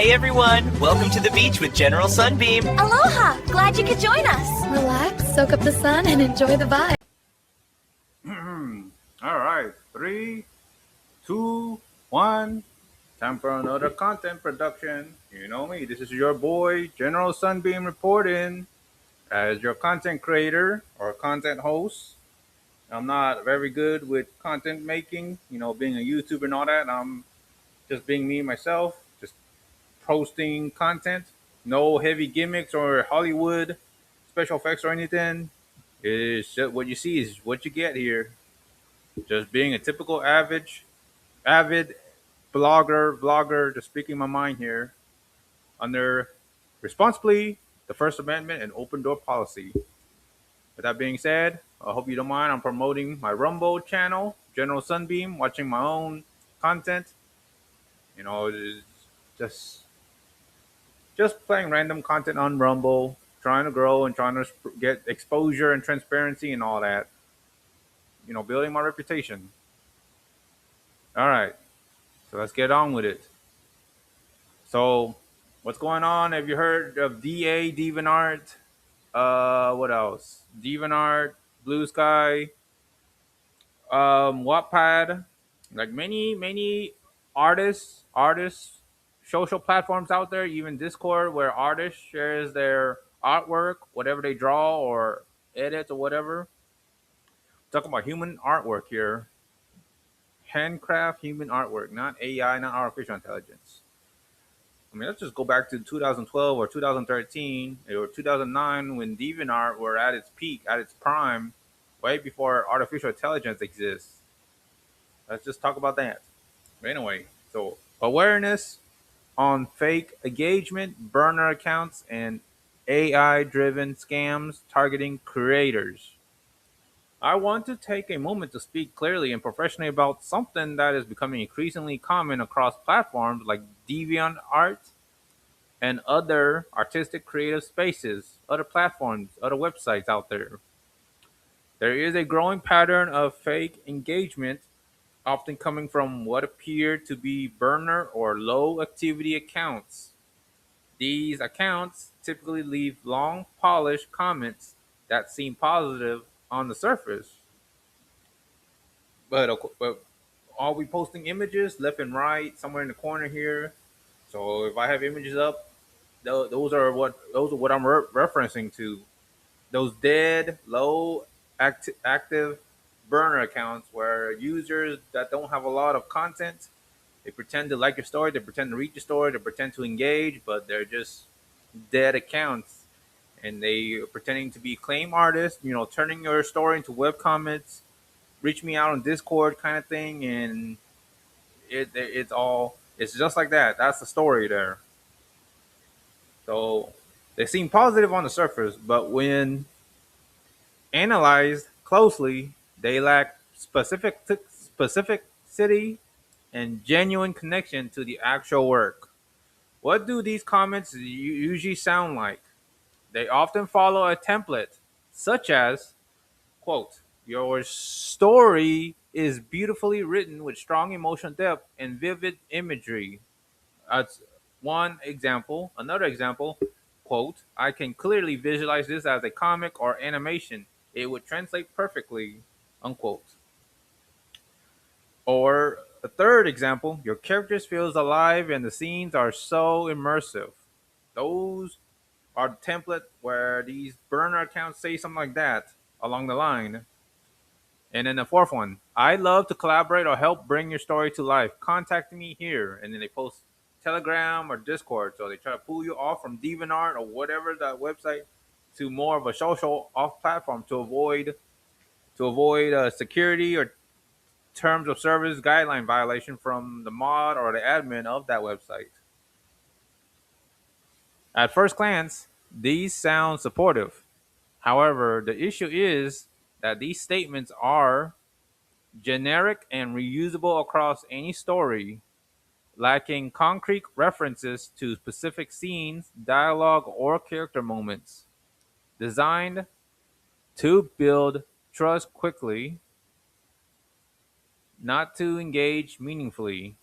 Hey everyone, welcome to the beach with General Sunbeam. Aloha! Glad you could join us. Relax, soak up the sun, and enjoy the vibe. All right, three, two, one. Time for another content production. You know me. This is your boy General Sunbeam reporting as your content creator or content host. I'm not very good with content making. Being a YouTuber and all that. I'm just being me myself, just posting content. No heavy gimmicks or Hollywood special effects or anything. It's just what you see is what you get here. Just being a typical avid vlogger, just speaking my mind here under responsibly the First Amendment and open door policy. With that being said, I hope you don't mind. I'm promoting my Rumble channel, General Sunbeam, watching my own content. It's just just playing random content on Rumble, trying to grow and trying to get exposure and transparency and all that. Building my reputation. All right, so let's get on with it. So, what's going on? Have you heard of DA, DeviantArt? What else? DeviantArt, Blue Sky, Wattpad, like many artists, social platforms out there, even Discord, where artists shares their artwork, whatever they draw or edit or whatever. Talking about human artwork here, handcraft human artwork, not AI, not artificial intelligence. I mean, let's just go back to 2012 or 2013 or 2009 when DeviantArt were at its peak, at its prime, way before artificial intelligence exists. Let's just talk about that. But anyway, so awareness on fake engagement, burner accounts, and AI-driven scams targeting creators. I want to take a moment to speak clearly and professionally about something that is becoming increasingly common across platforms like DeviantArt and other artistic creative spaces, other platforms, other websites out there. There is a growing pattern of fake engagement, often coming from what appear to be burner or low activity accounts. These accounts typically leave long, polished comments that seem positive on the surface, but are we posting images left and right, somewhere in the corner here? So if I have images up, those are what I'm referencing to. Those dead, low active burner accounts where users that don't have a lot of content, they pretend to like your story, they pretend to read your story, they pretend to engage, but they're just dead accounts. And they are pretending to be claim artists, turning your story into web comments, reach me out on Discord kind of thing, and it's just like that. That's the story there. So they seem positive on the surface, but when analyzed closely, they lack specificity and genuine connection to the actual work. What do these comments usually sound like? They often follow a template, such as, quote, your story is beautifully written with strong emotional depth and vivid imagery. That's one example. Another example, quote, I can clearly visualize this as a comic or animation. It would translate perfectly, unquote. Or a third example, your characters feels alive and the scenes are so immersive. Those are the template where these burner accounts say something like that along the line. And then the fourth one, I love to collaborate or help bring your story to life. Contact me here. And then they post Telegram or Discord. So they try to pull you off from DeviantArt or whatever that website to more of a social off platform to avoid security or terms of service guideline violation from the mod or the admin of that website. At first glance, these sound supportive. However, the issue is that these statements are generic and reusable across any story, lacking concrete references to specific scenes, dialogue, or character moments. Designed to build trust quickly, not to engage meaningfully.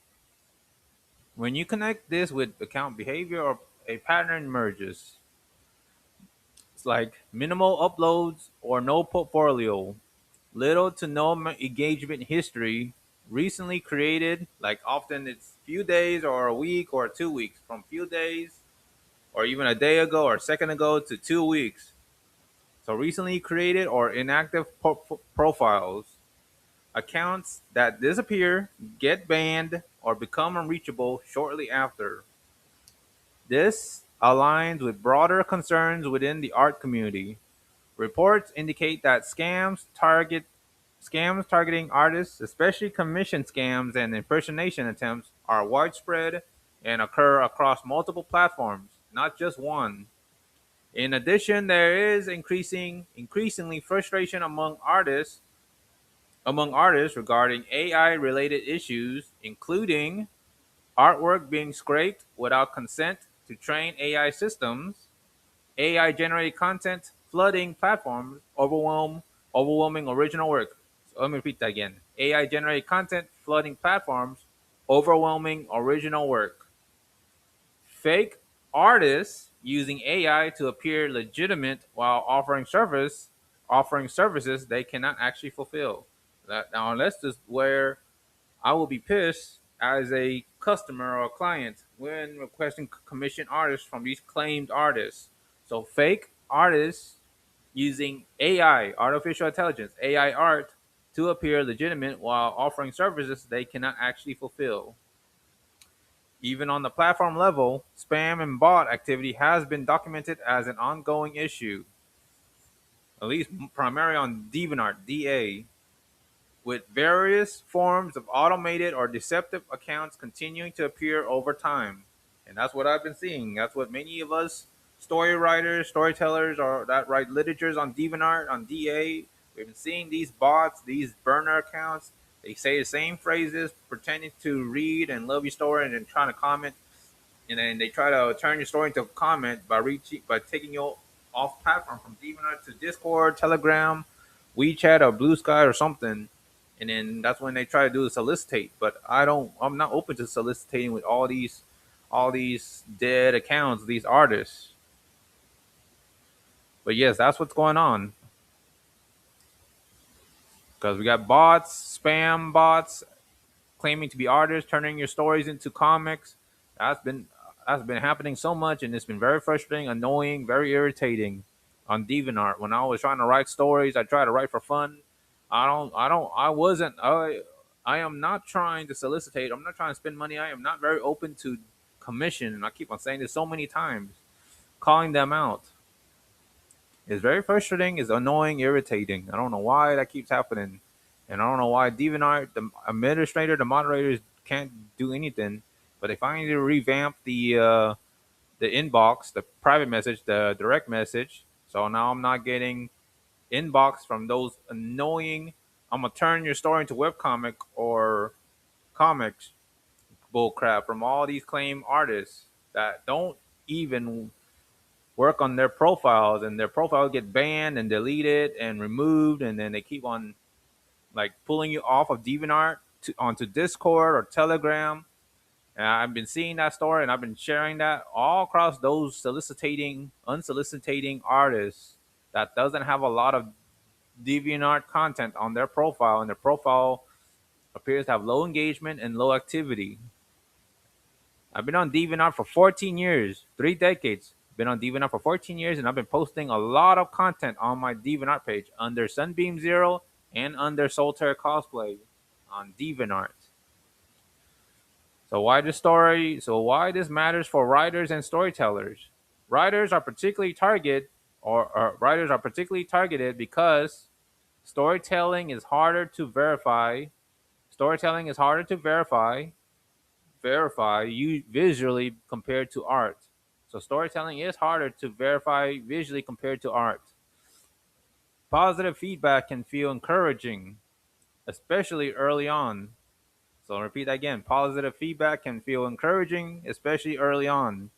When you connect this with account behavior or a pattern emerges, it's like minimal uploads or no portfolio, little to no engagement history, recently created, like often it's few days or a week or 2 weeks, from few days or even a day ago or a second ago to 2 weeks. So recently created or inactive profiles, accounts that disappear, get banned, or become unreachable shortly after. This aligns with broader concerns within the art community. Reports indicate that scams targeting artists, especially commission scams and impersonation attempts, are widespread and occur across multiple platforms, not just one. In addition, there is increasingly frustration among artists regarding AI related issues, including artwork being scraped without consent to train AI systems, AI generated content flooding platforms, overwhelming original work. So let me repeat that again. AI generated content flooding platforms, overwhelming original work. Fake artists using AI to appear legitimate while offering services they cannot actually fulfill. Now, unless this where I will be pissed as a customer or a client when requesting commission artists from these claimed artists. So fake artists using AI, artificial intelligence, AI art, to appear legitimate while offering services they cannot actually fulfill. Even on the platform level, spam and bot activity has been documented as an ongoing issue, at least primarily on DeviantArt, DA, with various forms of automated or deceptive accounts continuing to appear over time. And that's what I've been seeing. That's what many of us story writers, storytellers, or that write literatures on DeviantArt, on DA, we've been seeing these bots, these burner accounts. They say the same phrases, pretending to read and love your story, and then trying to comment, and then they try to turn your story into a comment by taking you off platform from DeviantArt to Discord, Telegram, WeChat, or Blue Sky or something. And then that's when they try to do the solicitate. But I'm not open to soliciting with all these dead accounts, these artists. But yes, that's what's going on because we got bots, spam bots, claiming to be artists, turning your stories into comics. That's been that's been happening so much, and it's been very frustrating, annoying, very irritating on DeviantArt. When I was trying to write stories, I try to write for fun. I am not trying to solicitate. I'm not trying to spend money. I am not very open to commission, and I keep on saying this so many times, calling them out. It's very frustrating. It's annoying, irritating. I don't know why that keeps happening, and I don't know why DeviantArt, the administrator, the moderators can't do anything. But they finally need to revamp the inbox, the private message, the direct message. So now I'm not getting inbox from those annoying. I'm gonna turn your story into webcomic or comics bullcrap from all these claim artists that don't even work on their profiles, and their profiles get banned and deleted and removed, and then they keep on like pulling you off of DeviantArt onto Discord or Telegram. And I've been seeing that story, and I've been sharing that all across those unsoliciting artists that doesn't have a lot of DeviantArt content on their profile, and their profile appears to have low engagement and low activity. I've been on DeviantArt for 14 years, 3 decades. Been on DeviantArt for 14 years, and I've been posting a lot of content on my DeviantArt page under Sunbeam Zero and under Solitaire Cosplay on DeviantArt. Why this matters for writers and storytellers? Writers are particularly targeted because storytelling is harder to verify. Storytelling is harder to verify you visually compared to art. So storytelling is harder to verify visually compared to art. Positive feedback can feel encouraging, especially early on. So I'll repeat that again. Positive feedback can feel encouraging, especially early on.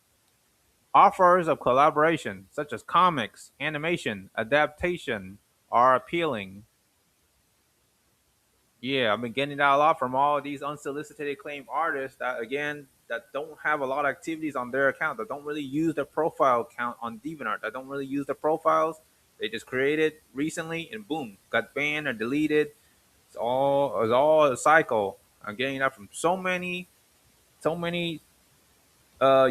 Offers of collaboration, such as comics, animation, adaptation, are appealing. Yeah, I've been getting that a lot from all these unsolicited claim artists that, again, that don't have a lot of activities on their account, that don't really use their profile account on DeviantArt, that don't really use their profiles. They just created recently and boom, got banned or deleted. It's all a cycle. I'm getting that from so many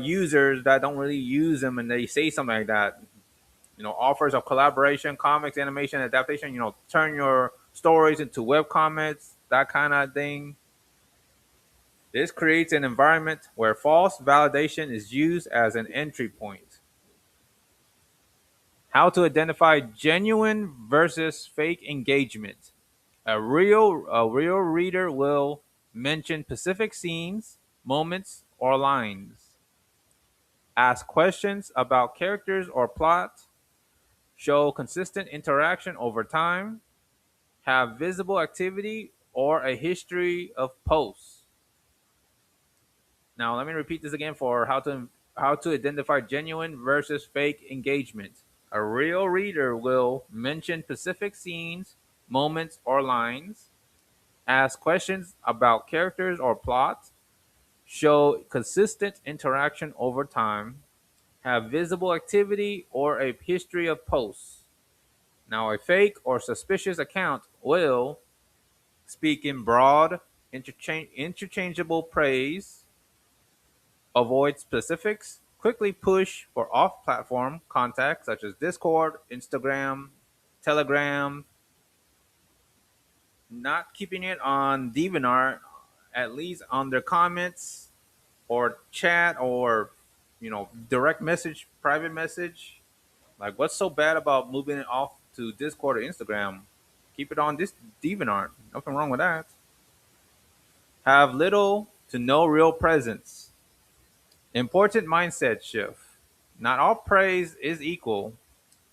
users that don't really use them, and they say something like that. Offers of collaboration, comics, animation, adaptation. Turn your stories into web comics, that kind of thing. This creates an environment where false validation is used as an entry point. How to identify genuine versus fake engagement. A real reader will mention specific scenes, moments, or lines, ask questions about characters or plot, show consistent interaction over time, have visible activity or a history of posts. Now, let me repeat this again for how to identify genuine versus fake engagement. A real reader will mention specific scenes, moments, or lines, ask questions about characters or plot, show consistent interaction over time, have visible activity or a history of posts. Now, a fake or suspicious account will speak in broad, interchangeable praise, avoid specifics, quickly push for off platform contacts such as Discord, Instagram, Telegram, not keeping it on DeviantArt, at least on their comments or chat or direct message, private message. Like, what's so bad about moving it off to Discord or Instagram? Keep it on this DeviantArt. Nothing wrong with that. Have little to no real presence. Important mindset shift. Not all praise is equal.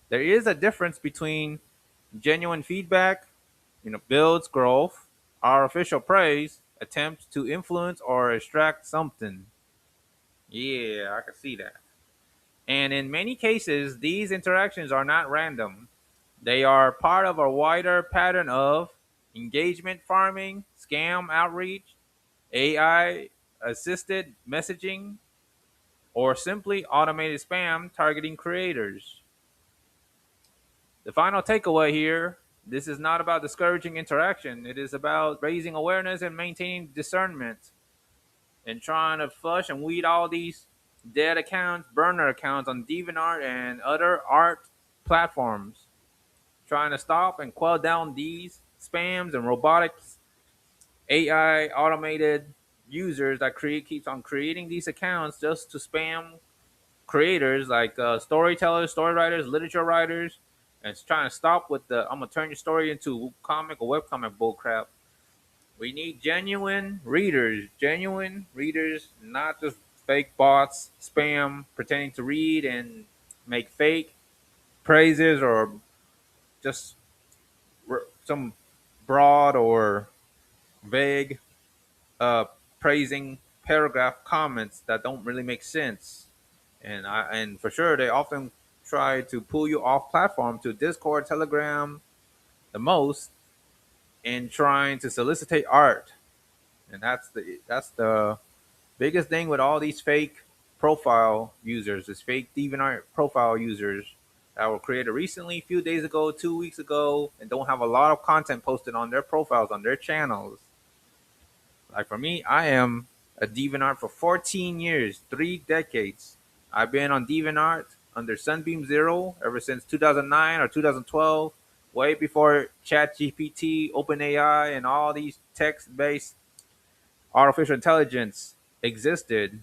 There is a difference between genuine feedback, builds growth, artificial praise, attempts to influence or extract something. Yeah, I can see that. And in many cases, these interactions are not random. They are part of a wider pattern of engagement farming, scam outreach, AI assisted messaging, or simply automated spam targeting creators. The final takeaway here, this is not about discouraging interaction. It is about raising awareness and maintaining discernment and trying to flush and weed all these dead accounts, burner accounts on DeviantArt and other art platforms. Trying to stop and quell down these spams and robotics, AI automated users that keeps on creating these accounts just to spam creators like storytellers, story writers, literature writers, and it's trying to stop with the "I'm gonna turn your story into comic or webcomic" bullcrap. We need genuine readers, not just fake bots, spam, pretending to read and make fake praises or just some broad or vague uh, praising paragraph comments that don't really make sense. And for sure, they often try to pull you off platform to Discord, Telegram, the most, in trying to solicitate art. And that's the biggest thing with all these fake profile users, this fake DeviantArt profile users that were created recently, a few days ago, 2 weeks ago, and don't have a lot of content posted on their profiles, on their channels. Like for me, I am a DeviantArt for 14 years, 3 decades. I've been on DeviantArt under Sunbeam Zero ever since 2009 or 2012, way before ChatGPT, OpenAI, and all these text-based artificial intelligence existed.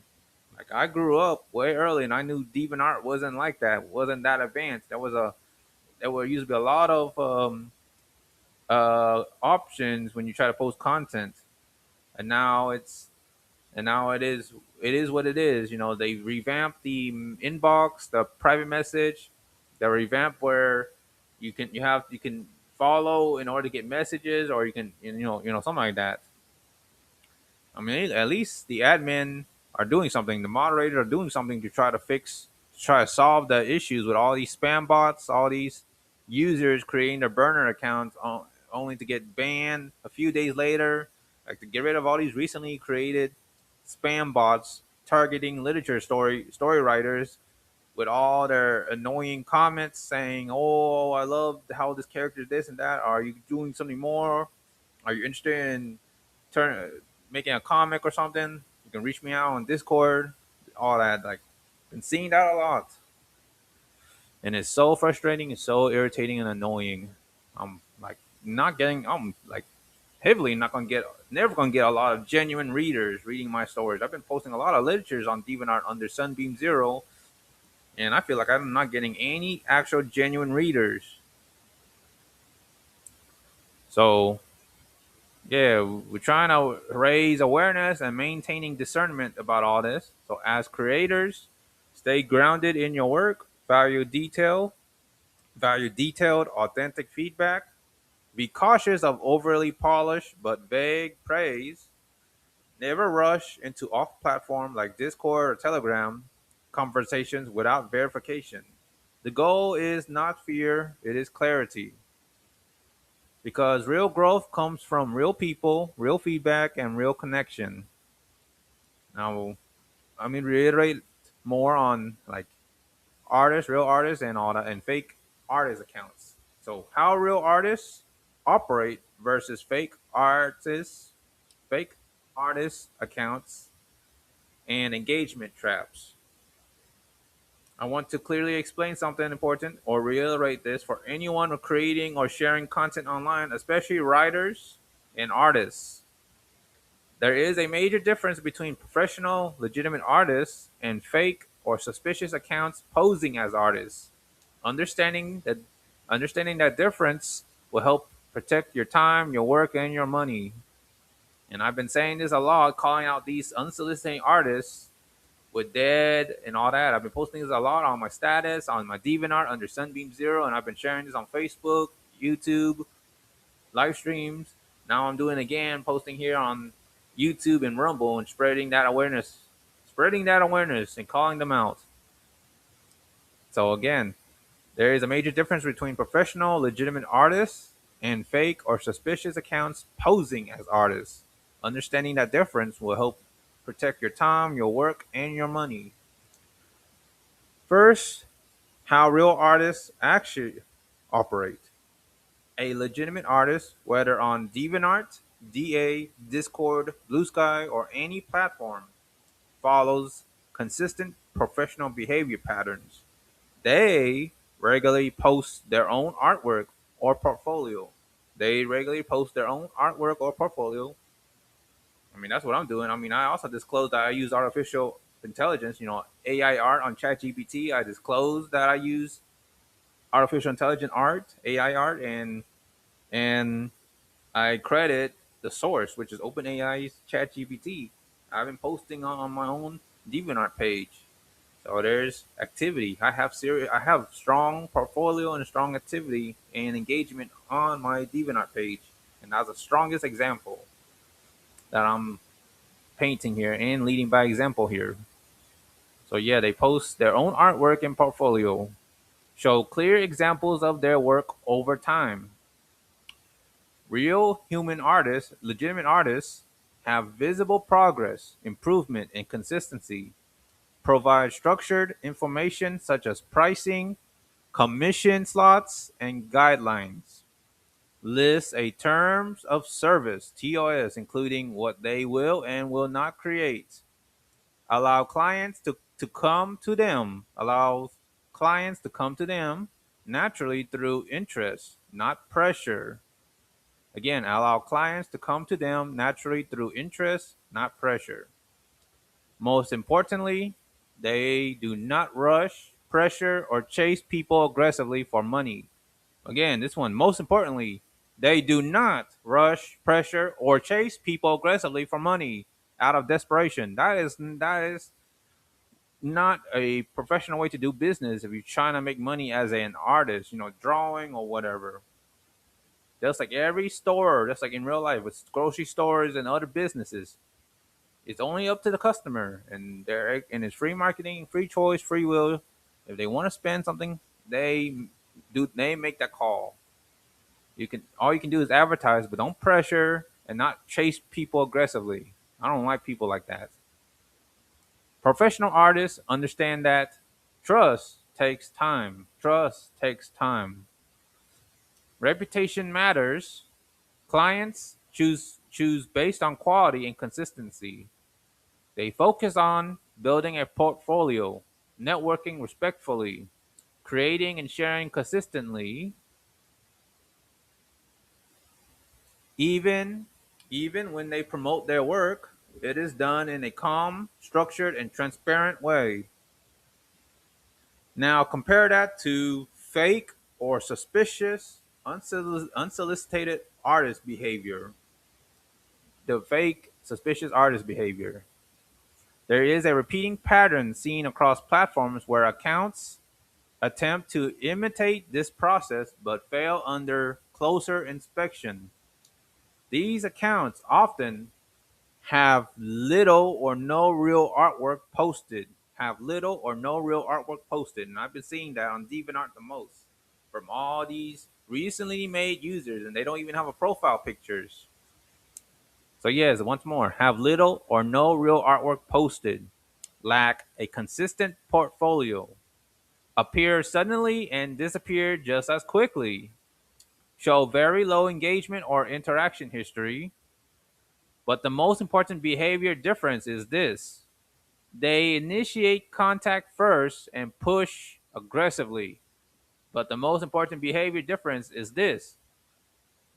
Like I grew up way early, and I knew DeviantArt wasn't like that, wasn't that advanced. There were used to be a lot of options when you try to post content, and now it is what it is. They revamped the inbox, the private message, the revamp where you can follow in order to get messages, or you can something like that. I mean, at least the admin are doing something. The moderators are doing something to try to solve the issues with all these spam bots, all these users creating their burner accounts only to get banned a few days later. Like to get rid of all these recently created spam bots targeting literature story writers with all their annoying comments saying, "Oh, I love how this character this and that. Are you doing something more? Are you interested in making a comic or something? You can reach me out on Discord." All that, like, been seeing that a lot, and it's so frustrating. It's so irritating and annoying. I'm like not getting. I'm like heavily not gonna get. Never gonna get a lot of genuine readers reading my stories. I've been posting a lot of literatures on DeviantArt under Sunbeam Zero, and I feel like I'm not getting any actual genuine readers. So yeah, we're trying to raise awareness and maintaining discernment about all this. So as creators, stay grounded in your work, value detailed, authentic feedback. Be cautious of overly polished but vague praise. Never rush into off-platform like Discord or Telegram conversations without verification. The goal is not fear, it is clarity. Because real growth comes from real people, real feedback, and real connection. Now, I mean, reiterate more on like real artists, and all that, and fake artist accounts. So, how real artists operate versus fake artist accounts, and engagement traps. I want to clearly explain something important or reiterate this for anyone creating or sharing content online, especially writers and artists. There is a major difference between professional, legitimate artists and fake or suspicious accounts posing as artists. Understanding that understanding that difference will help protect your time, your work, and your money. And I've been saying this a lot, calling out these unsolicited artists with dead and all that. I've been posting this a lot on my status, on my DeviantArt under Sunbeam Zero, and I've been sharing this on Facebook, YouTube, live streams. Now I'm doing it again, posting here on YouTube and Rumble and spreading that awareness and calling them out. So again, there is a major difference between professional, legitimate artists and fake or suspicious accounts posing as artists. Understanding that difference will help protect your time, your work, and your money. First, how real artists actually operate. A legitimate artist, whether on DeviantArt, DA, Discord, Blue Sky, or any platform, follows consistent professional behavior patterns. They regularly post their own artwork or portfolio. They regularly post their own artwork or portfolio. I mean, that's what I'm doing. I mean, I also disclosed that I use artificial intelligence, AI art on ChatGPT. I disclosed that I use artificial intelligent art, AI art, and I credit the source, which is OpenAI's ChatGPT. I've been posting on my own DeviantArt page. So there's activity. I have strong portfolio and strong activity and engagement on my DeviantArt page, and that's the strongest example that I'm painting here and leading by example here. So yeah, they post their own artwork and portfolio, show clear examples of their work over time. Real human artists, legitimate artists, have visible progress, improvement, and consistency, provide structured information such as pricing, commission slots, and guidelines. List a terms of service, including what they will and will not create. Allow clients to come to them. Allow clients to come to them naturally through interest, not pressure. Again, allow clients to come to them naturally through interest, not pressure. Most importantly, they do not rush, pressure, or chase people aggressively for money. Again, this one, most importantly, they do not rush, pressure, or chase people aggressively for money out of desperation. That is not a professional way to do business if you're trying to make money as an artist, drawing or whatever. Just like every store, just like in real life with grocery stores and other businesses, it's only up to the customer, and it's free marketing, free choice, free will. If they want to spend something, they make that call. All you can do is advertise, but don't pressure and not chase people aggressively. I don't like people like that. Professional artists understand that trust takes time. Trust takes time. Reputation matters. Clients choose based on quality and consistency. They focus on building a portfolio, networking respectfully, creating and sharing consistently, even even when they promote their work, it is done in a calm, structured, and transparent way. Now compare that to fake or suspicious, unsolicited artist behavior. The fake, suspicious artist behavior. There is a repeating pattern seen across platforms where accounts attempt to imitate this process but fail under closer inspection. These accounts often have little or no real artwork posted. Have little or no real artwork posted. And I've been seeing that on DeviantArt the most from all these recently made users, and they don't even have a profile pictures. So, yes, once more, have little or no real artwork posted, lack a consistent portfolio, appear suddenly and disappear just as quickly, show very low engagement or interaction history. But the most important behavior difference is this: they initiate contact first and push aggressively. But the most important behavior difference is this: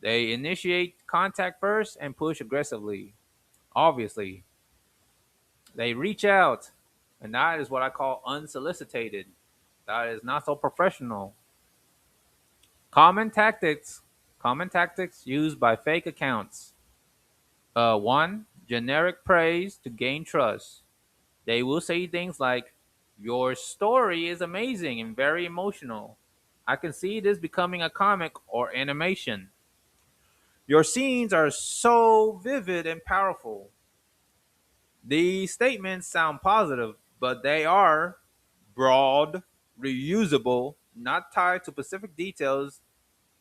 they initiate contact first and push aggressively. Obviously, they reach out, and that is what I call unsolicited. That is not so professional. Common tactics, common tactics used by fake accounts. One, generic praise to gain trust. They will say things like, "Your story is amazing and very emotional. I can see this becoming a comic or animation. Your scenes are so vivid and powerful." These statements sound positive, but they are broad, reusable, not tied to specific details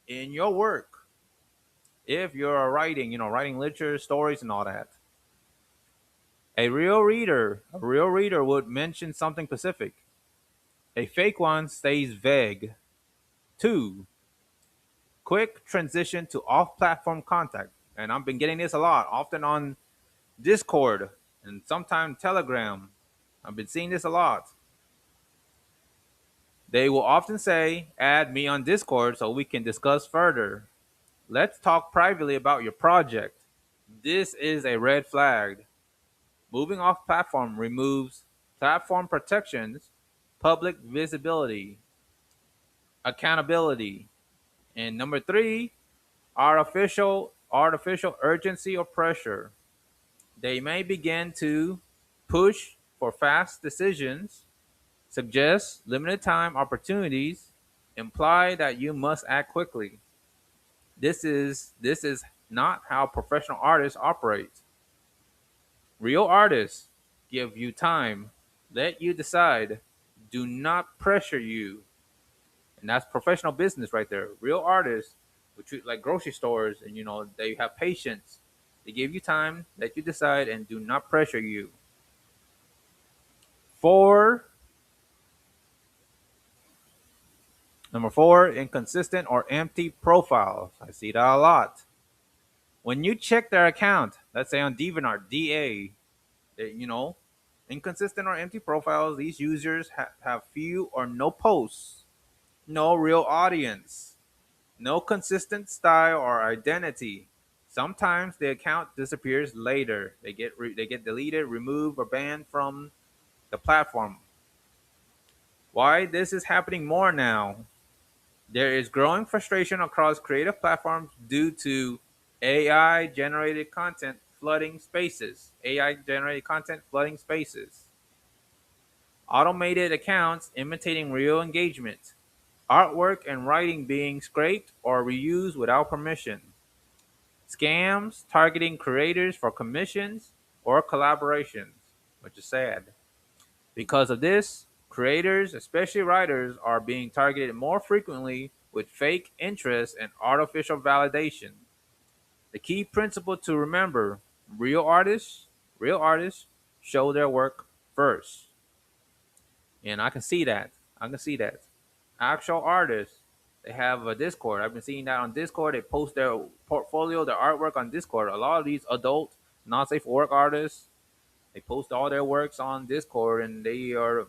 in your work. If you're writing, writing literature, stories, and all that, a real reader would mention something specific. A fake one stays vague. Two, quick transition to off-platform contact, and I've been getting this a lot, often on Discord and sometimes Telegram. I've been seeing this a lot. They will often say, "Add me on Discord so we can discuss further. Let's talk privately about your project." This is a red flag. Moving off platform removes platform protections, public visibility, accountability. And number three, artificial urgency or pressure. They may begin to push for fast decisions, suggest limited time opportunities, imply that you must act quickly. This is not how professional artists operate. Real artists give you time, let you decide, do not pressure you. And that's professional business right there. Real artists would treat like grocery stores, and they have patience. They give you time, let you decide, and do not pressure you. Four, number four, inconsistent or empty profiles. I see that a lot. When you check their account, let's say on DeviantArt, DA, inconsistent or empty profiles, these users have few or no posts, no real audience, no consistent style or identity. Sometimes the account disappears later. They get deleted, removed, or banned from the platform. Why this is happening more now? There is growing frustration across creative platforms due to AI generated content flooding spaces. AI generated content flooding spaces. Automated accounts imitating real engagement. Artwork and writing being scraped or reused without permission. Scams targeting creators for commissions or collaborations, which is sad. Because of this, creators, especially writers, are being targeted more frequently with fake interest and artificial validation. The key principle to remember: real artists show their work first, and I can see that. I can see that. Actual artists, they have a Discord. I've been seeing that on Discord. They post their portfolio, their artwork on Discord. A lot of these adult, not safe for work artists, they post all their works on Discord, and they are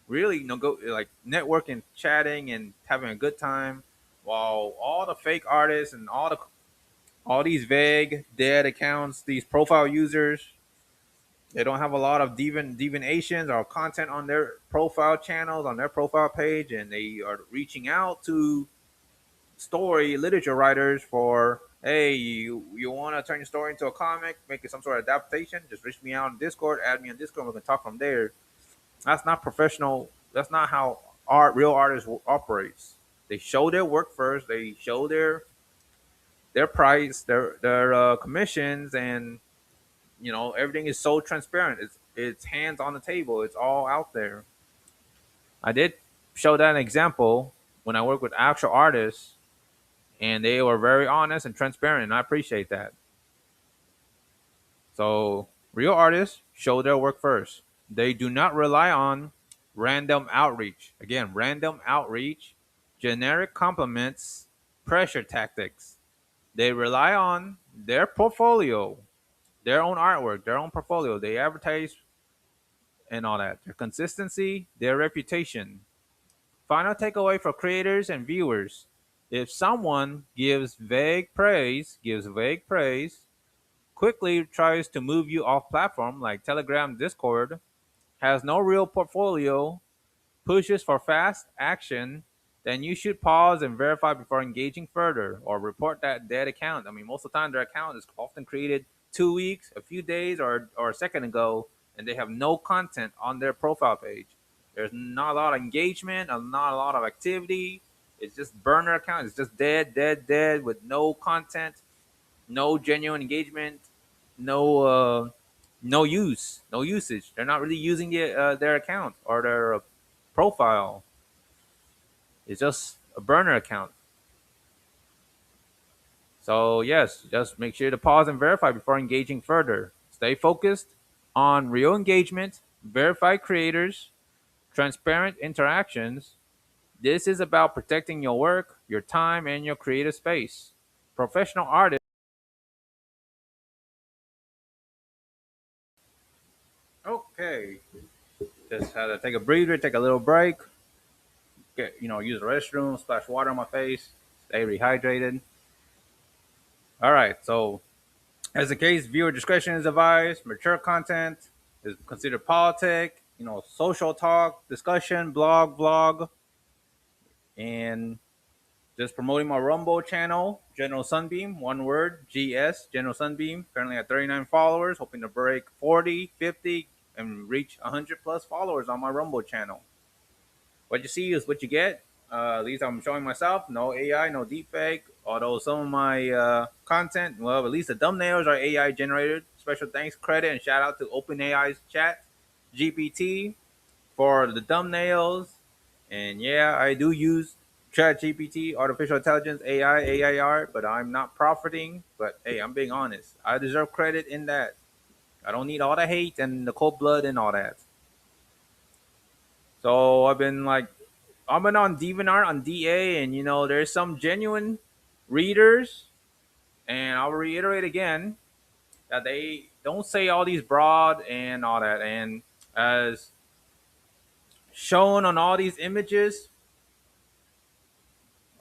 really like networking, chatting, and having a good time. While all the fake artists and all these vague dead accounts, these profile users, they don't have a lot of deviations or content on their profile channels, on their profile page, and they are reaching out to story literature writers for, hey, you want to turn your story into a comic, make it some sort of adaptation, just reach me out on Discord, add me on Discord, we can talk from there. That's not professional. That's not how real artists operates. They show their work first. They show their price, their commissions, and everything is so transparent. It's hands on the table. It's all out there. I did show that an example when I work with actual artists, and they were very honest and transparent, and I appreciate that. So real artists show their work first. They do not rely on random outreach. Again, random outreach, generic compliments, pressure tactics. They rely on their portfolio, their own artwork, their own portfolio. They advertise and all that. Their consistency, their reputation. Final takeaway for creators and viewers. If someone gives vague praise, quickly tries to move you off platform like Telegram, Discord, has no real portfolio, pushes for fast action, then you should pause and verify before engaging further or report that dead account. I mean, most of the time their account is often created 2 weeks, a few days, or a second ago, and they have no content on their profile page. There's not a lot of engagement, not a lot of activity. It's just burner account. It's just dead, dead, dead with no content, no genuine engagement, no no usage. They're not really using their account or their profile. It's just a burner account. So yes, just make sure to pause and verify before engaging further. Stay focused on real engagement, verified creators, transparent interactions. This is about protecting your work, your time, and your creative space. Professional artists. Okay, just had to take a breather, take a little break, use the restroom, splash water on my face, stay rehydrated. All right, so as the case, viewer discretion is advised. Mature content is considered politic, social talk, discussion, blog, and just promoting my Rumble channel, General Sunbeam, one word, GS, General Sunbeam. Currently at 39 followers, hoping to break 40, 50, and reach 100 plus followers on my Rumble channel. What you see is what you get. At least I'm showing myself. No AI, no deepfake. Although some of my content, well, at least the thumbnails are AI generated. Special thanks, credit, and shout out to OpenAI's chat GPT for the thumbnails. And yeah, I do use Chat GPT, artificial intelligence, AI art, but I'm not profiting. But hey, I'm being honest. I deserve credit in that. I don't need all the hate and the cold blood and all that. So I've been on DeviantArt on DA, and there's some genuine readers, and I'll reiterate again that they don't say all these broad and all that. And as shown on all these images,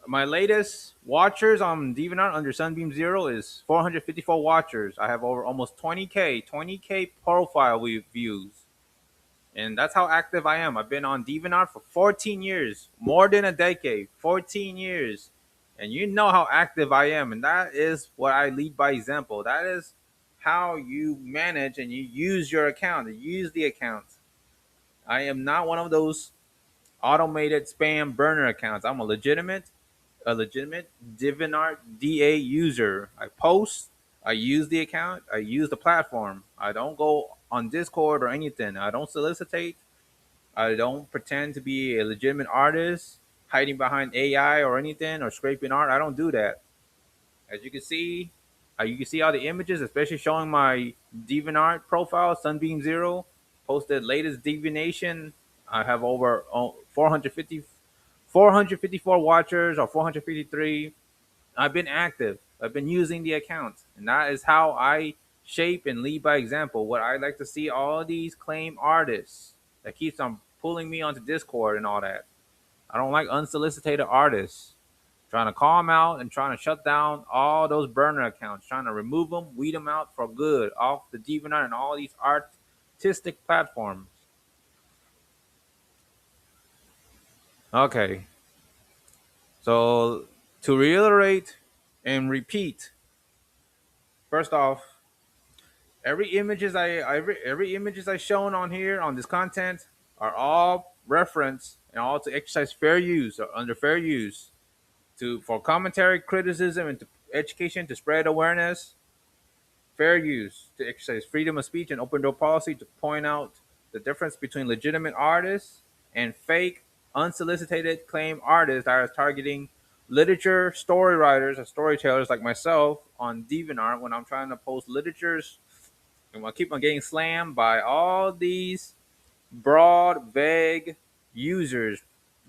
my latest watchers on DeviantArt under Sunbeam Zero is 454 watchers. I have over almost 20k profile views. And that's how active I am. I've been on DeviantArt for 14 years, more than a decade, 14 years. And you know how active I am. And that is what I lead by example. That is how you manage and you use your account, you use the account. I am not one of those automated spam burner accounts. I'm a legitimate DeviantArt DA user. I post, I use the account, I use the platform. I don't go on Discord or anything. I don't solicitate. I don't pretend to be a legitimate artist, hiding behind AI or anything or scraping art. I don't do that. As you can see all the images, especially showing my DeviantArt profile, Sunbeam Zero. posted latest divination. I have over 454 watchers or 453. I've been active. I've been using the account, and that is how I shape and lead by example. What I like to see all these claim artists that keeps on pulling me onto Discord and all that. I don't like unsolicited artists trying to call them out and trying to shut down all those burner accounts, trying to remove them, weed them out for good off the DeviantArt and all these artistic platforms. Okay, so to reiterate and repeat, first off, every images I shown on here on this content are all reference and all to exercise fair use or under fair use to for commentary, criticism, and to education to spread awareness. Fair use to exercise freedom of speech and open door policy to point out the difference between legitimate artists and fake, unsolicited claim artists that are targeting literature story writers or storytellers like myself on DeviantArt when I'm trying to post literatures and I keep on getting slammed by all these broad, vague users,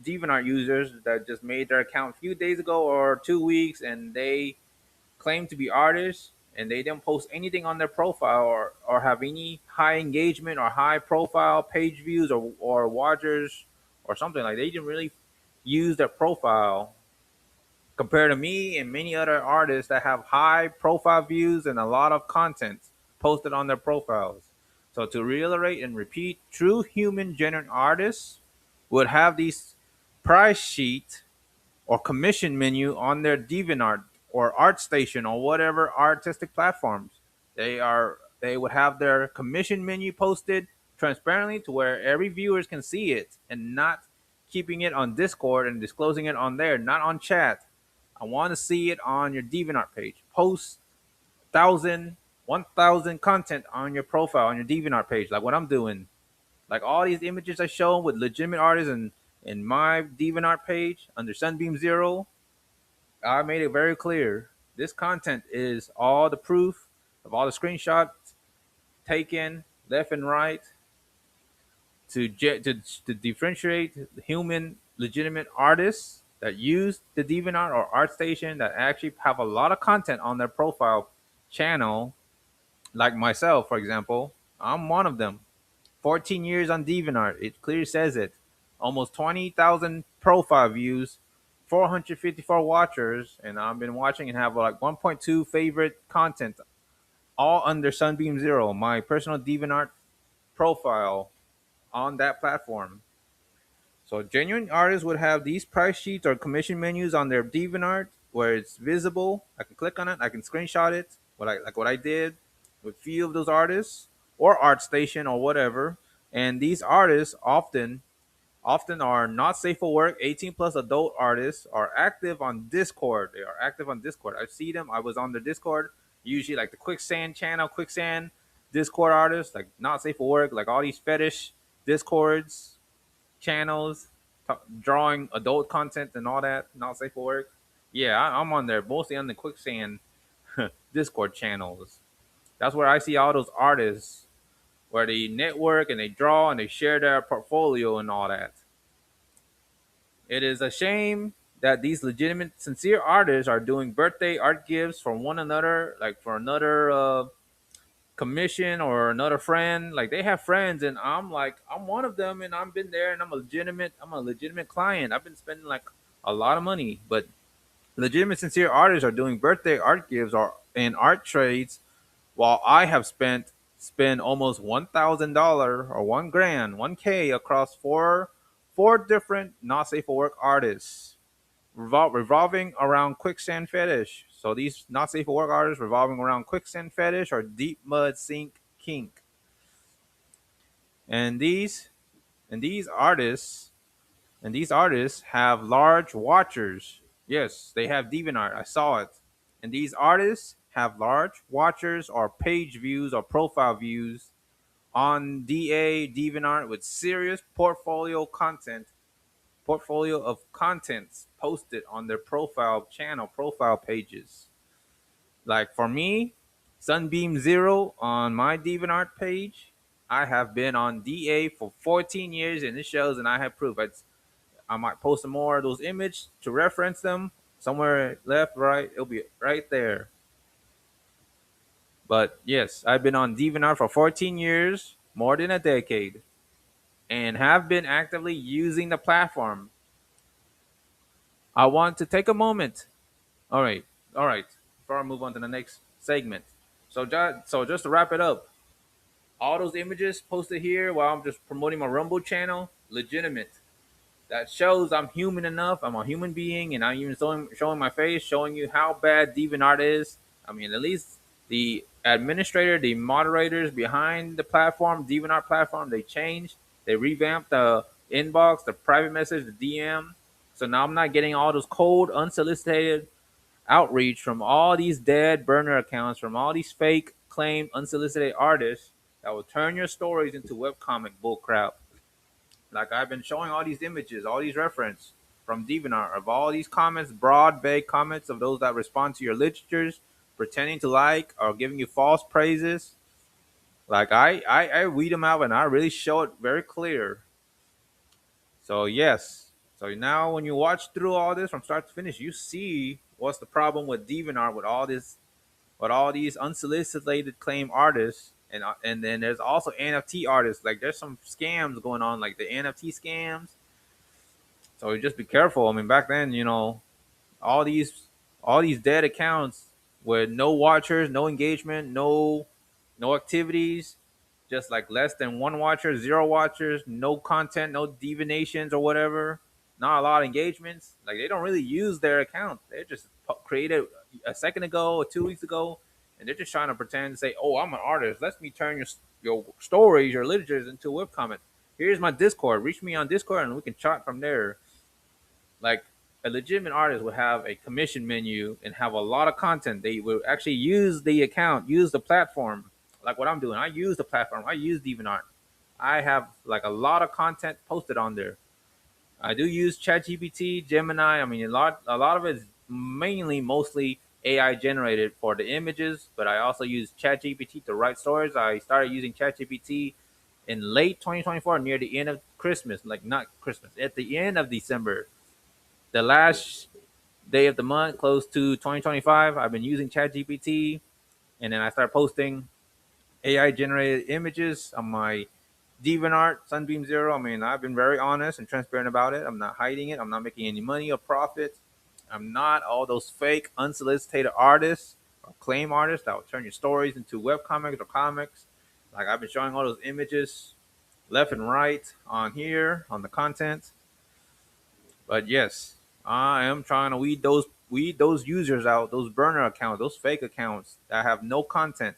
DeviantArt users that just made their account a few days ago or 2 weeks and they claim to be artists and they don't post anything on their profile or have any high engagement or high profile page views or watchers or something like they didn't really use their profile compared to me and many other artists that have high profile views and a lot of content posted on their profiles. So to reiterate and repeat, true human genuine artists would have these price sheet or commission menu on their DeviantArt or ArtStation or whatever artistic platforms. They would have their commission menu posted transparently to where every viewers can see it and not keeping it on Discord and disclosing it on there, not on chat. I want to see it on your DeviantArt page. Post 1,000 content on your profile on your DeviantArt page, like what I'm doing. Like all these images I show with legitimate artists and in my DeviantArt page under Sunbeam Zero, I made it very clear. This content is all the proof of all the screenshots taken left and right to differentiate the human legitimate artists that use the DeviantArt or ArtStation that actually have a lot of content on their profile channel, like myself, for example. I'm one of them. 14 years on DeviantArt. It clearly says it. Almost 20,000 profile views, 454 watchers, and I've been watching and have like 1.2 favorite content, all under Sunbeam Zero, my personal DeviantArt profile on that platform. So genuine artists would have these price sheets or commission menus on their DeviantArt where it's visible. I can click on it, I can screenshot it, what I did with few of those artists or ArtStation or whatever. And these artists often are not safe for work. 18 plus adult artists are active on Discord. They are active on Discord. I see them. I was on their Discord. Usually like the Quicksand channel, Quicksand Discord artists, like not safe for work, like all these fetish Discords channels drawing adult content and all that, not safe for work. Yeah, I'm on there mostly on the Quicksand Discord channels. That's where I see all those artists where they network and they draw and they share their portfolio and all that. It is a shame that these legitimate, sincere artists are doing birthday art gifts for one another, like for another commission or another friend. Like they have friends, and I'm like, I'm one of them, and I've been there, and I'm a legitimate client. I've been spending like a lot of money, but legitimate, sincere artists are doing birthday art gifts or in art trades, while I have spent almost $1,000 or 1 grand, 1K across four different not safe for work artists revolving around quicksand fetish. So these not safe for work artists revolving around quicksand fetish or deep mud sink kink. And these artists these artists have large watchers. Yes, they have DeviantArt. I saw it. And these artists have large watchers or page views or profile views on DeviantArt with serious portfolio of contents posted on their profile channel, profile pages. Like for me, Sunbeam Zero on my DeviantArt page, I have been on DA for 14 years, and it shows, and I have proof. I might post some more of those images to reference them somewhere left, right. It'll be right there. But yes, I've been on DeviantArt for 14 years, more than a decade, and have been actively using the platform. I want to take a moment. All right, all right. Before I move on to the next segment, so just to wrap it up, all those images posted here while I'm just promoting my Rumble channel, legitimate. That shows I'm human enough. I'm a human being, and I'm even showing my face, showing you how bad DeviantArt is. I mean, at least the administrator, the moderators behind the platform, DeviantArt platform, they changed. They revamped the inbox, the private message, the DM. So now I'm not getting all those cold, unsolicited outreach from all these dead burner accounts, from all these fake claimed unsolicited artists that will turn your stories into webcomic bullcrap. Like I've been showing all these images, all these reference from DeviantArt of all these comments, broad, vague comments of those that respond to your literatures, pretending to like or giving you false praises. Like I weed them out and I really show it very clear. So yes. So now when you watch through all this from start to finish, you see what's the problem with DeviantArt with all these unsolicited claim artists, and then there's also NFT artists. Like there's some scams going on, like the NFT scams. So just be careful. I mean, back then, all these all these dead accounts with no watchers, no engagement, no activities, just like less than one watcher, zero watchers, no content, no divinations or whatever, not a lot of engagements. Like they don't really use their account. They just created a second ago or 2 weeks ago, and they're just trying to pretend to say, "Oh, I'm an artist. Let me turn your stories, your literatures into a webcomic. Here's my Discord. Reach me on Discord, and we can chat from there." Like a legitimate artist would have a commission menu and have a lot of content. They would actually use the account, use the platform, like what I'm doing. I use the platform. I use DeviantArt. I have like a lot of content posted on there. I do use ChatGPT, Gemini. I mean, a lot of it is mostly AI generated for the images, but I also use ChatGPT to write stories. I started using ChatGPT in late 2024, near the end of Christmas, like not Christmas, at the end of December, the last day of the month, close to 2025. I've been using ChatGPT, and then I start posting AI generated images on my DeviantArt Sunbeam Zero. I mean, I've been very honest and transparent about it. I'm not hiding it. I'm not making any money or profit. I'm not all those fake, unsolicited artists or claim artists that will turn your stories into web comics or comics. Like I've been showing all those images left and right on here on the content. But yes, I am trying to weed those users out, those burner accounts, those fake accounts that have no content,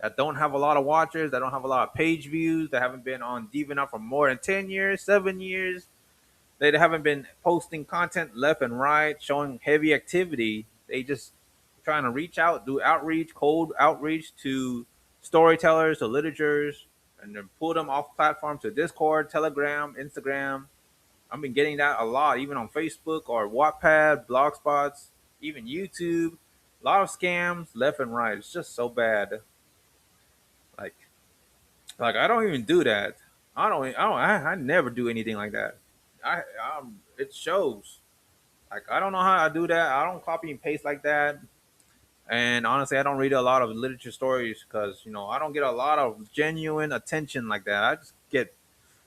that don't have a lot of watchers, that don't have a lot of page views, that haven't been on DeviantArt for more than 10 years, 7 years. They haven't been posting content left and right, showing heavy activity. They just trying to reach out, do outreach, cold outreach to storytellers, to literatures, and then pull them off platform to Discord, Telegram, Instagram. I've been getting that a lot, even on Facebook or Wattpad, Blogspots, even YouTube. A lot of scams left and right. It's just so bad. Like, like I don't even do that. I never do anything like that. It shows. Like I don't know how I do that. I don't copy and paste like that. And honestly, I don't read a lot of literature stories because I don't get a lot of genuine attention like that. I just get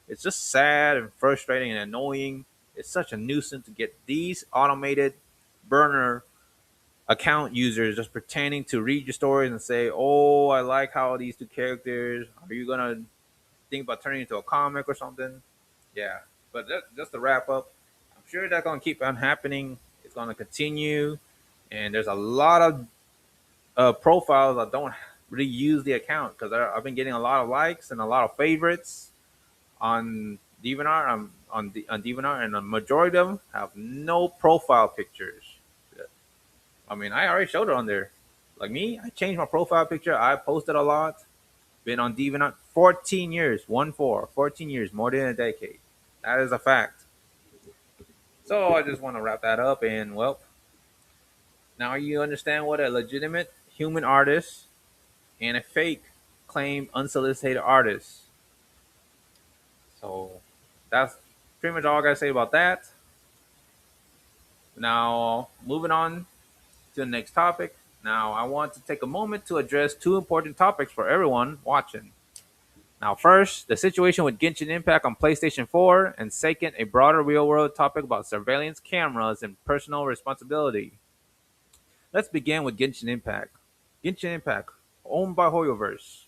It's just sad and frustrating and annoying. It's such a nuisance to get these automated burner account users just pretending to read your stories and say, "Oh, I like how these two characters. Are you gonna think about turning into a comic or something?" Yeah, but just to wrap up, I'm sure that's gonna keep on happening. It's gonna continue, and there's a lot of profiles that don't really use the account because I've been getting a lot of likes and a lot of favorites on DeviantArt, on DeviantArt, and the majority of them have no profile pictures. I mean, I already showed it on there. Like me, I changed my profile picture. I posted a lot. Been on DeviantArt 14 years, 14 years, more than a decade. That is a fact. So I just want to wrap that up, and well, now you understand what a legitimate human artist and a fake claim unsolicited artists. So that's pretty much all I gotta say about that. Now, moving on to the next topic. Now, I want to take a moment to address two important topics for everyone watching. Now, first, the situation with Genshin Impact on PlayStation 4, and second, a broader real world topic about surveillance cameras and personal responsibility. Let's begin with Genshin Impact. Genshin Impact, owned by Hoyoverse,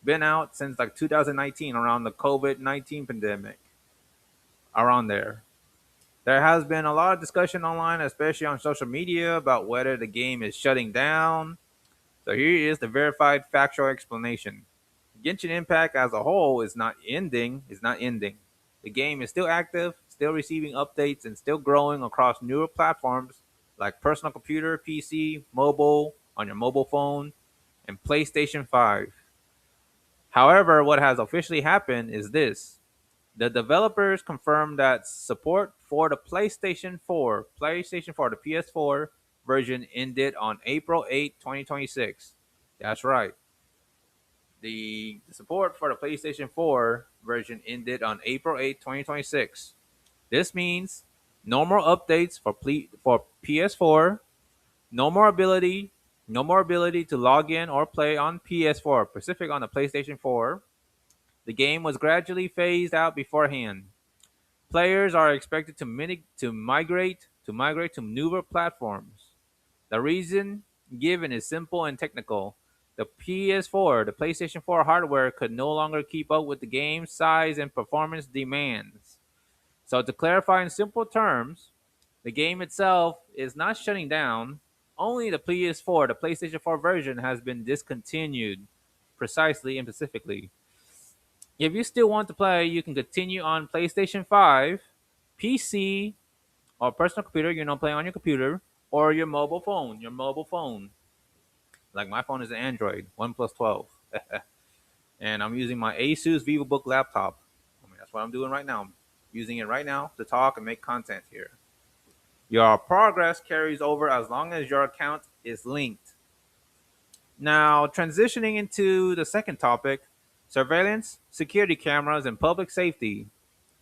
been out since like 2019 around the COVID-19 pandemic, around there. There has been a lot of discussion online, especially on social media, about whether the game is shutting down. So here is the verified factual explanation. Genshin Impact as a whole is not ending. Is not ending. The game is still active, still receiving updates, and still growing across newer platforms like personal computer, PC, mobile, on your mobile phone, and PlayStation 5. However, what has officially happened is this. The developers confirmed that support for the PlayStation 4, the PS4 version ended on April 8, 2026. That's right. The support for the PlayStation 4 version ended on April 8, 2026. This means no more updates for PS4, no more ability, no more ability to log in or play on PS4, specific on the PlayStation 4. The game was gradually phased out beforehand. Players are expected to migrate to newer platforms. The reason given is simple and technical. The PS4, the PlayStation 4 hardware could no longer keep up with the game's size and performance demands. So to clarify in simple terms, the game itself is not shutting down. Only the PS4, the PlayStation 4 version has been discontinued precisely and specifically. If you still want to play, you can continue on PlayStation 5, PC, or personal computer, play on your computer, or your mobile phone. Your mobile phone. Like my phone is an Android, OnePlus 12. And I'm using my Asus VivoBook laptop. I mean, that's what I'm doing right now. I'm using it right now to talk and make content here. Your progress carries over as long as your account is linked. Now, transitioning into the second topic, surveillance, security cameras, and public safety.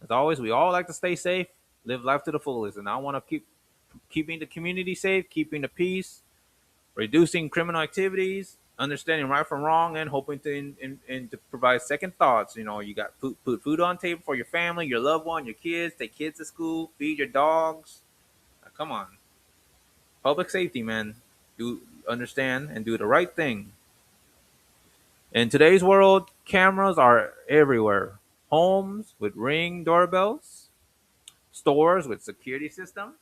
As always, we all like to stay safe, live life to the fullest, and I want to keeping the community safe, keeping the peace, reducing criminal activities, understanding right from wrong, and hoping to provide second thoughts. You got put food on table for your family, your loved one, your kids, take kids to school, feed your dogs. Now, come on, public safety, man. Do understand and do the right thing. In today's world, cameras are everywhere. Homes with ring doorbells, stores with security systems,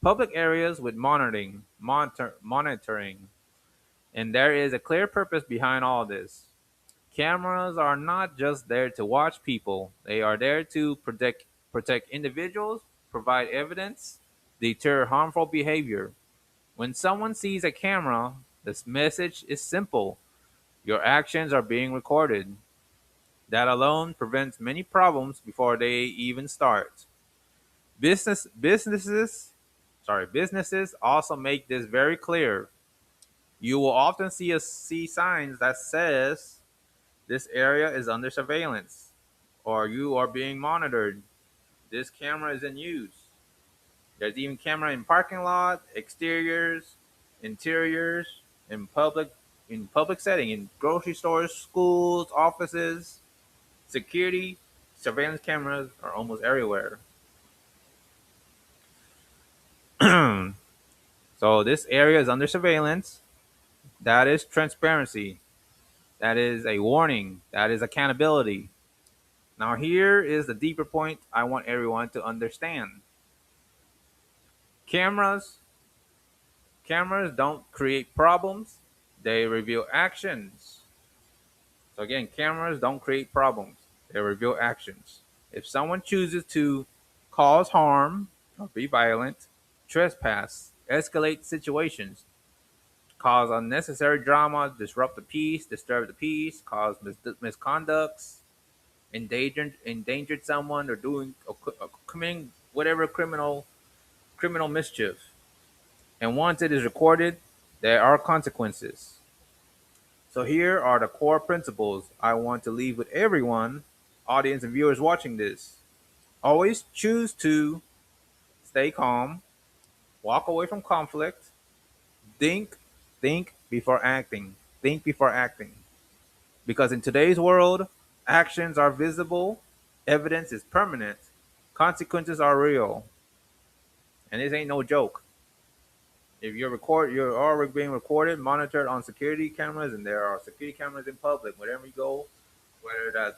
public areas with monitoring, and there is a clear purpose behind all this. Cameras are not just there to watch people; they are there to protect individuals, provide evidence, deter harmful behavior. When someone sees a camera, this message is simple: your actions are being recorded. That alone prevents many problems before they even start. Business businesses businesses also make this very clear. You will often see signs that says this area is under surveillance or you are being monitored. This camera is in use. There's even camera in parking lot, exteriors, interiors, in public setting, in grocery stores, schools, offices, security, surveillance cameras are almost everywhere. So this area is under surveillance. That is transparency. That is a warning. That is accountability. Now here is the deeper point I want everyone to understand. Cameras cameras don't create problems. They reveal actions. So again, cameras don't create problems. They reveal actions. If someone chooses to cause harm or be violent, trespass, escalate situations, cause unnecessary drama, disrupt the peace, disturb the peace, cause misconducts, endangered someone, or committing whatever criminal mischief. And once it is recorded, there are consequences. So here are the core principles I want to leave with everyone, audience and viewers watching this. Always choose to stay calm, walk away from conflict, think, think before acting. Think before acting. Because in today's world, actions are visible, evidence is permanent, consequences are real, and this ain't no joke. If you're already being monitored on security cameras, and there are security cameras in public wherever you go, whether that's